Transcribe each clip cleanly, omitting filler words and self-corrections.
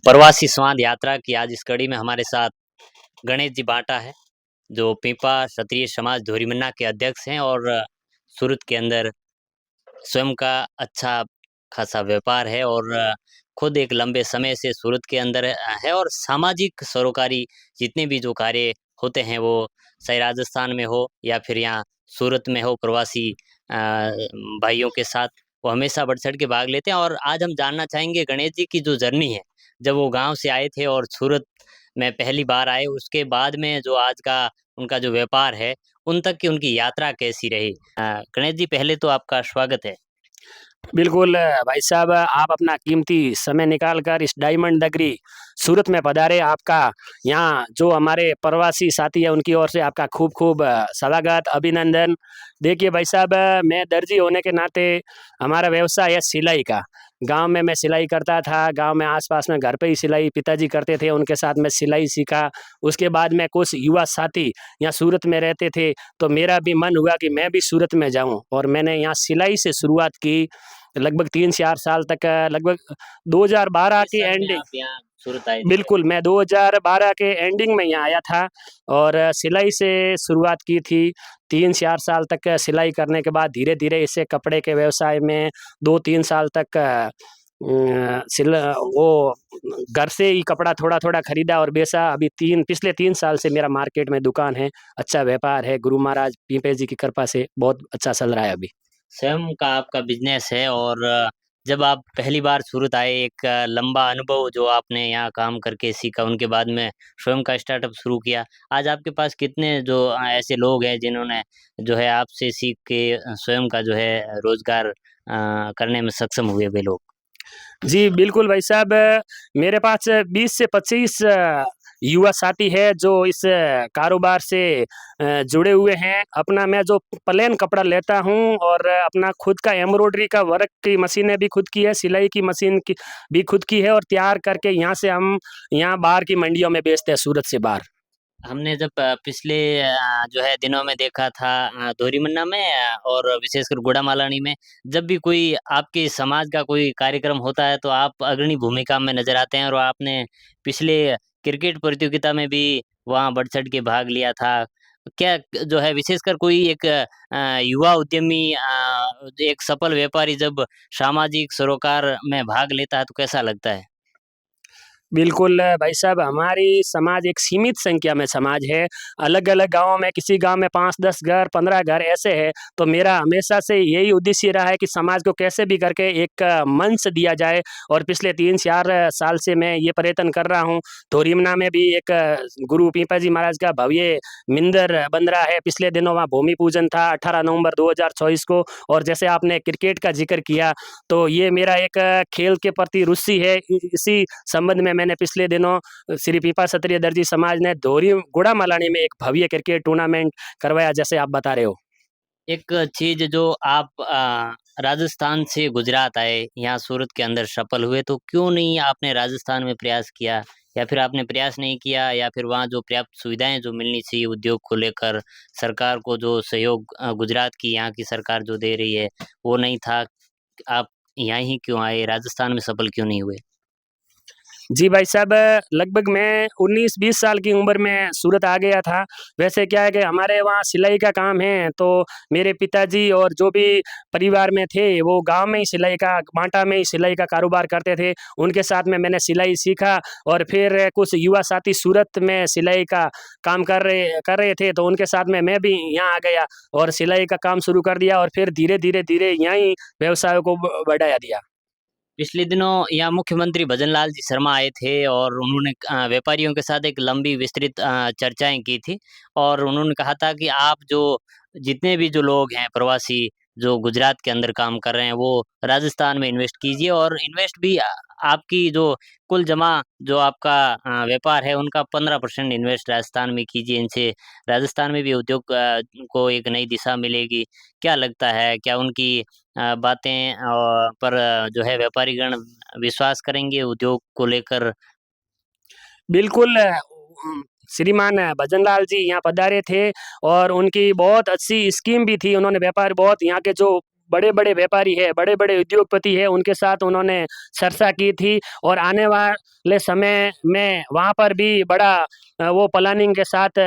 प्रवासी स्वाद यात्रा की आज इस कड़ी में हमारे साथ गणेश जी बांटा है, जो पीपा क्षत्रिय समाज धोरीमन्ना के अध्यक्ष हैं और सूरत के अंदर स्वयं का अच्छा खासा व्यापार है और खुद एक लंबे समय से सूरत के अंदर है और सामाजिक सरोकारी जितने भी जो कार्य होते हैं वो चाहे राजस्थान में हो या फिर यहाँ सूरत में हो प्रवासी भाइयों के साथ वो हमेशा बढ़ चढ़ के भाग लेते हैं। और आज हम जानना चाहेंगे गणेश जी की जो जर्नी है, जब वो गांव से आए थे और सूरत में पहली बार आए, उसके बाद में जो आज का उनका जो व्यापार है उन तक की उनकी यात्रा कैसी रही। गणेश जी, पहले तो आपका स्वागत है। बिल्कुल भाई साहब, आप अपना कीमती समय निकाल कर इस डायमंड नगरी सूरत में पधारे। आपका यहाँ जो हमारे प्रवासी साथी है उनकी ओर से आपका खूब खूब स्वागत, अभिनंदन। देखिए भाई साहब, मैं दर्जी होने के नाते हमारा व्यवसाय है सिलाई का। गांव में मैं सिलाई करता था, गांव में आसपास में घर पे ही सिलाई पिताजी करते थे, उनके साथ मैं सिलाई सीखा। उसके बाद में कुछ युवा साथी यहाँ सूरत में रहते थे, तो मेरा भी मन हुआ कि मैं भी सूरत में जाऊं और मैंने यहाँ सिलाई से शुरुआत की। लगभग 3-4 साल तक, लगभग 2012 किस के साल में एंडिंग। आप यहाँ सूरत आए थे बिल्कुल, पहली मैं 2012 के एंडिंग में यहाँ आया था और सिलाई से शुरुआत की थी। 3-4 साल तक सिलाई करने के बाद धीरे-धीरे इसे कपड़े के व्यवसाय में 2-3 साल तक सिल वो घर से ही कपड़ा थोड़ा-थोड़ा खरीदा और बेचा। अभी 3 साल से मेरा मार्केट में दुकान है, अच्छा व्यापार है, गुरु महाराज पीपे जी की कृपा से बहुत अच्छा चल रहा है अभी। स्वयं का आपका बिजनेस है और जब आप पहली बार सूरत आए, एक लंबा अनुभव जो आपने यहाँ काम करके सीखा, उनके बाद में स्वयं का स्टार्टअप शुरू किया। आज आपके पास कितने जो ऐसे लोग हैं जिन्होंने जो है आपसे सीख के स्वयं का जो है रोजगार करने में सक्षम हुए वे लोग। जी, बिल्कुल भाई साहब, मेरे पास 20 से 25 युवा साथी है जो इस कारोबार से जुड़े हुए हैं। अपना मैं जो प्लेन कपड़ा लेता हूँ और अपना खुद का एम्ब्रॉयडरी का वर्क की मशीनें भी खुद की है, सिलाई की मशीन की भी खुद की है और तैयार करके यहाँ से हम यहाँ बाहर की मंडियों में बेचते हैं, सूरत से बाहर। हमने जब पिछले जो है दिनों में देखा था धोरीमन्ना में और विशेषकर गुड़ामालानी में, जब भी कोई आपके समाज का कोई कार्यक्रम होता है तो आप अग्रणी भूमिका में नजर आते हैं और आपने पिछले क्रिकेट प्रतियोगिता में भी वहाँ बढ़ चढ़ के भाग लिया था। क्या जो है विशेषकर कोई एक युवा उद्यमी एक सफल व्यापारी जब सामाजिक सरोकार में भाग लेता है तो कैसा लगता है? बिल्कुल भाई साहब, हमारी समाज एक सीमित संख्या में समाज है। अलग-अलग गाँवों में, किसी गाँव में 5-10 घर, 15 घर ऐसे हैं। तो मेरा हमेशा से यही उद्देश्य रहा है कि समाज को कैसे भी करके एक मंच दिया जाए और पिछले 3-4 साल से मैं ये प्रयत्न कर रहा हूँ। धोरीमन्ना में भी एक गुरु पीपा जी महाराज का भव्य मंदिर बन रहा है। पिछले दिनों वहाँ भूमि पूजन था 18 नवंबर 2024 को। और जैसे आपने क्रिकेट का ज़िक्र किया, तो ये मेरा एक खेल के प्रति रुचि है। इसी संबंध में मैंने पिछले दिनों श्री पीपा क्षत्रिय दर्जी समाज ने धोरी गुड़ा मलानी में एक भव्य क्रिकेट टूर्नामेंट करवाया, जैसे आप बता रहे हो। एक चीज जो आप राजस्थान से गुजरात आए, यहाँ सूरत के अंदर सफल हुए, तो क्यों नहीं आपने राजस्थान में प्रयास किया, या फिर आपने प्रयास नहीं किया, या फिर वहाँ जो पर्याप्त सुविधाएं जो मिलनी चाहिए उद्योग को लेकर सरकार को जो सहयोग गुजरात की यहाँ की सरकार जो दे रही है वो नहीं था। आप यहाँ ही क्यों आए, राजस्थान में सफल क्यों नहीं हुए? जी भाई साहब, लगभग मैं 19-20 साल की उम्र में सूरत आ गया था। वैसे क्या है कि हमारे वहाँ सिलाई का काम है, तो मेरे पिताजी और जो भी परिवार में थे, वो गाँव में ही सिलाई का, बांटा में ही सिलाई का कारोबार करते थे। उनके साथ में मैंने सिलाई सीखा और फिर कुछ युवा साथी सूरत में सिलाई का काम कर रहे थे, तो उनके साथ में मैं भी यहाँ आ गया और सिलाई का काम शुरू कर दिया और फिर धीरे-धीरे यहाँ ही व्यवसाय को बढ़ाया दिया। पिछले दिनों यहाँ मुख्यमंत्री भजन लाल जी शर्मा आए थे और उन्होंने व्यापारियों के साथ एक लंबी विस्तृत चर्चाएं की थी और उन्होंने कहा था कि आप जो जितने भी जो लोग हैं प्रवासी जो गुजरात के अंदर काम कर रहे हैं वो राजस्थान में इन्वेस्ट कीजिए और इन्वेस्ट भी आपकी जो कुल जमा जो आपका व्यापार है उनका 15% इन्वेस्ट राजस्थान में कीजिए। इनसे राजस्थान में भी उद्योग को एक नई दिशा मिलेगी। क्या लगता है, क्या उनकी बातें पर जो है व्यापारीगण विश्वास करेंगे उद्योग को लेकर? बिल्कुल, श्रीमान भजनलाल जी यहाँ पधारे थे और उनकी बहुत अच्छी स्कीम भी थी। उन्होंने व्यापार बहुत यहाँ के जो बड़े बड़े व्यापारी है, बड़े बड़े उद्योगपति है, उनके साथ उन्होंने चर्चा की थी और आने वाले समय में वहाँ पर भी बड़ा वो प्लानिंग के साथ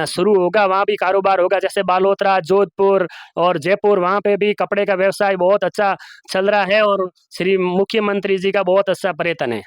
शुरू होगा, वहाँ भी कारोबार होगा। जैसे बालोतरा, जोधपुर और जयपुर, वहाँ पे भी कपड़े का व्यवसाय बहुत अच्छा चल रहा है और श्री मुख्यमंत्री जी का बहुत अच्छा प्रयत्न है।